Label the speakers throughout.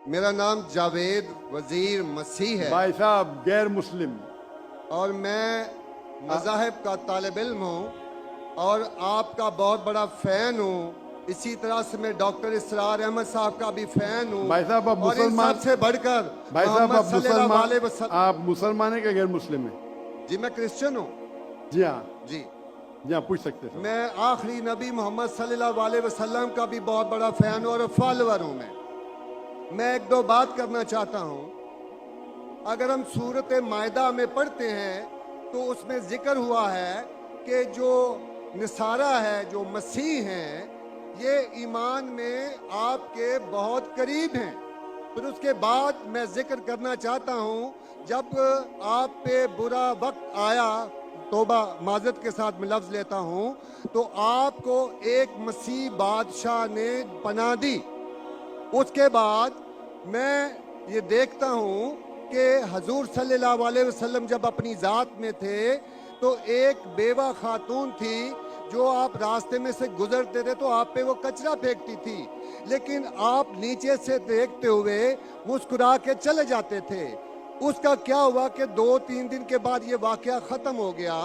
Speaker 1: میرا نام جاوید وزیر مسیح ہے
Speaker 2: بھائی صاحب غیر مسلم.
Speaker 1: اور میں مذاہب کا طالب علم ہوں اور آپ کا بہت بڑا فین ہوں. اسی طرح سے میں ڈاکٹر اسرار احمد صاحب کا بھی فین ہوں.
Speaker 2: بھائی صاحب آپ
Speaker 1: اور ان
Speaker 2: مسلمان,
Speaker 1: سب سے بڑھ کر
Speaker 2: بھائی صاحب
Speaker 1: محمد
Speaker 2: آپ
Speaker 1: صلی اللہ
Speaker 2: مسلمان,
Speaker 1: علیہ وسلم.
Speaker 2: آپ مسلمان ہیں کہ غیر مسلم ہیں؟
Speaker 1: جی میں کرسچن ہوں.
Speaker 2: جی ہاں,
Speaker 1: جی
Speaker 2: جی ہاں, پوچھ سکتے ہیں.
Speaker 1: میں آخری نبی محمد صلی اللہ علیہ وسلم کا بھی بہت بڑا فین ہوں اور فالوور ہوں. میں ایک دو بات کرنا چاہتا ہوں. اگر ہم سورۃ مائدہ میں پڑھتے ہیں تو اس میں ذکر ہوا ہے کہ جو نصارہ ہے, جو مسیح ہیں, یہ ایمان میں آپ کے بہت قریب ہیں. پھر اس کے بعد میں ذکر کرنا چاہتا ہوں, جب آپ پہ برا وقت آیا, توبہ معذرت کے ساتھ میں لفظ لیتا ہوں, تو آپ کو ایک مسیح بادشاہ نے پناہ دی. اس کے بعد میں یہ دیکھتا ہوں کہ حضور صلی اللہ علیہ وسلم جب اپنی ذات میں تھے تو ایک بیوہ خاتون تھی جو آپ راستے میں سے گزرتے تھے تو آپ پہ وہ کچرا پھینکتی تھی, لیکن آپ نیچے سے دیکھتے ہوئے مسکرا کے چلے جاتے تھے. اس کا کیا ہوا کہ 2-3 دن کے بعد یہ واقعہ ختم ہو گیا.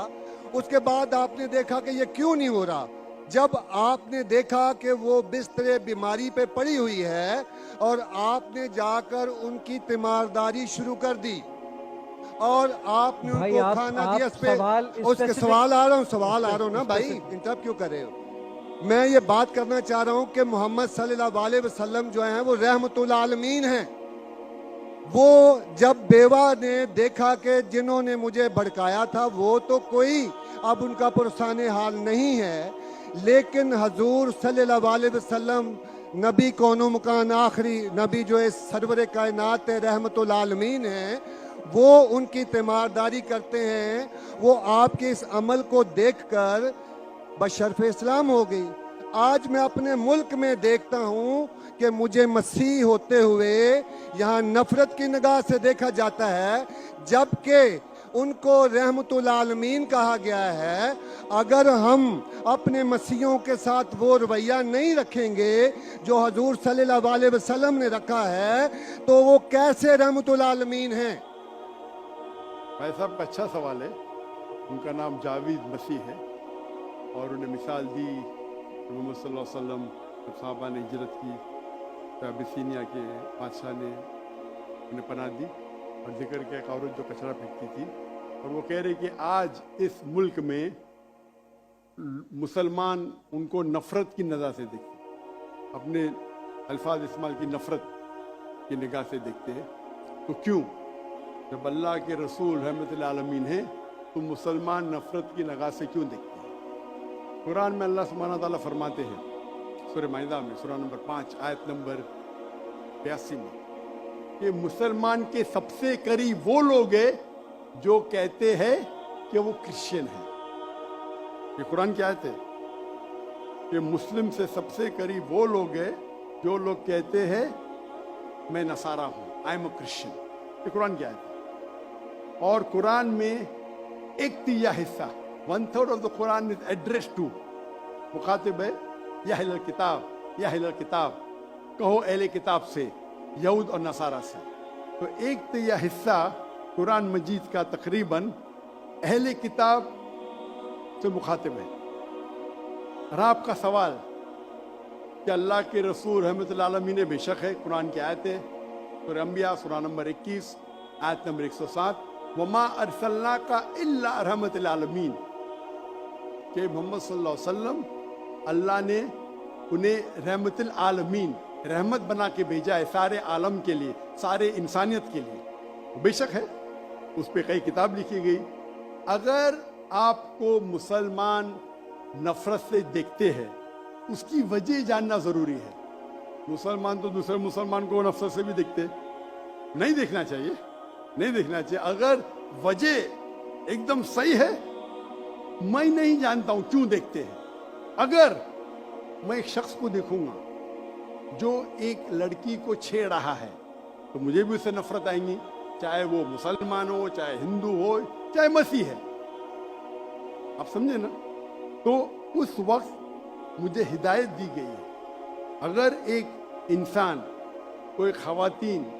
Speaker 1: اس کے بعد آپ نے دیکھا کہ یہ کیوں نہیں ہو رہا. جب آپ نے دیکھا کہ وہ بستر بیماری پہ پڑی ہوئی ہے اور آپ نے جا کر ان کی تیمارداری شروع کر دی اور آپ نے ان کو کھانا دیا. اس کے سوال آ رہا ہوں نا بھائی, انٹرپٹ کیوں کر رہے ہو. میں یہ بات کرنا چاہ رہا ہوں کہ محمد صلی اللہ علیہ وسلم جو ہیں وہ رحمت العالمین ہیں. وہ جب بیوہ نے دیکھا کہ جنہوں نے مجھے بھڑکایا تھا وہ تو کوئی اب ان کا پرسان حال نہیں ہے, لیکن حضور صلی اللہ علیہ وسلم نبی کون و مکان آخری نبی جو ہے سرور کائنات رحمت العالمین ہیں, وہ ان کی تیمارداری کرتے ہیں. وہ آپ کے اس عمل کو دیکھ کر بشرف اسلام ہو گئی. آج میں اپنے ملک میں دیکھتا ہوں کہ مجھے مسیح ہوتے ہوئے یہاں نفرت کی نگاہ سے دیکھا جاتا ہے, جبکہ ان کو رحمت العالمین کہا گیا ہے. اگر ہم اپنے مسیحوں کے ساتھ وہ رویہ نہیں رکھیں گے جو حضور صلی اللہ علیہ وسلم نے رکھا ہے تو وہ کیسے رحمت العالمین ہیں؟
Speaker 2: بھائی صاحب کا اچھا سوال ہے. ان کا نام جاوید مسیح ہے اور انہیں مثال دی محمد صلی اللہ علیہ وسلم جب صحابہ نے ہجرت کی تو ابسینیا کے بادشاہ نے انہیں پناہ دی اور ذکر کیا ایک عورت جو کچرا پھینکتی تھی, اور وہ کہہ رہے کہ آج اس ملک میں مسلمان ان کو نفرت کی نظر سے دیکھتے, اپنے الفاظ استعمال کی نفرت کی نگاہ سے دیکھتے ہیں. تو کیوں جب اللہ کے رسول رحمت العالمین ہیں تو مسلمان نفرت کی نگاہ سے کیوں دیکھتے ہیں؟ قرآن میں اللہ سبحانہ تعالیٰ فرماتے ہیں سورہ مائدہ میں سورہ نمبر 5 آیت نمبر 82 میں کہ مسلمان کے سب سے قریب وہ لوگ ہیں جو کہتے ہیں کہ وہ کرسچن ہیں. یہ قرآن کی آیت ہے کہ مسلم سے سب سے قریب وہ لوگ ہیں جو لوگ کہتے ہیں میں نصارہ ہوں, آئی ایم اے کرسچن. یہ قرآن کی آیت ہے. اور قرآن میں 1/3 حصہ 1/3 of the Quran is address to مخاطب ہے یا اہل الکتاب, یا اہل الکتاب کہو اہل کتاب سے, یہود اور نصارہ سے. تو 1/3 حصہ قرآن مجید کا تقریباً اہل کتاب سے مخاطب ہے. اور آپ کا سوال کہ اللہ کے رسول رحمت العالمین بے شک ہے, قرآن کی آیت ہے سورہ انبیاء سورہ نمبر 21 آیت نمبر 107 وما ارسلناک الا رحمت العالمین, کہ محمد صلی اللہ علیہ وسلم اللہ نے انہیں رحمت العالمین رحمت بنا کے بھیجا ہے سارے عالم کے لیے, سارے انسانیت کے لیے. بے شک ہے, اس پہ کئی کتاب لکھی گئی. اگر آپ کو مسلمان نفرت سے دیکھتے ہیں اس کی وجہ جاننا ضروری ہے. مسلمان تو دوسرے مسلمان کو نفرت سے بھی دیکھتے, نہیں دیکھنا چاہیے, نہیں دیکھنا چاہیے. اگر وجہ ایک دم صحیح ہے, میں نہیں جانتا ہوں کیوں دیکھتے ہیں. اگر میں ایک شخص کو دیکھوں گا جو ایک لڑکی کو چھیڑ رہا ہے تو مجھے بھی اس سے نفرت آئیں گی, چاہے وہ مسلمان ہو, چاہے ہندو ہو, چاہے مسیح ہے. آپ سمجھے نا؟ تو اس وقت مجھے ہدایت دی گئی ہے. اگر ایک انسان کوئی خواتین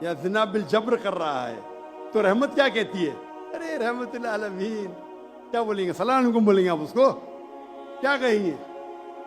Speaker 2: یا زنا بالجبر کر رہا ہے تو رحمت کیا کہتی ہے؟ ارے رحمت للعالمین. کیا بولیں گے؟ سلام علیکم بولیں گے آپ اس کو؟ کیا کہیں گے؟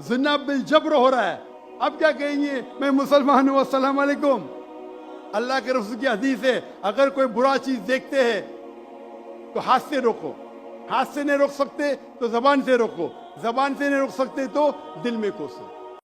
Speaker 2: زنا بالجبر ہو رہا ہے، اب کیا کہیں گے؟ میں مسلمان ہوں، السلام علیکم. اللہ کے رسول کی حدیث ہے اگر کوئی برا چیز دیکھتے ہیں تو ہاتھ سے روکو، ہاتھ سے نہیں روک سکتے تو زبان سے روکو، زبان سے نہیں روک سکتے تو دل میں کوسو.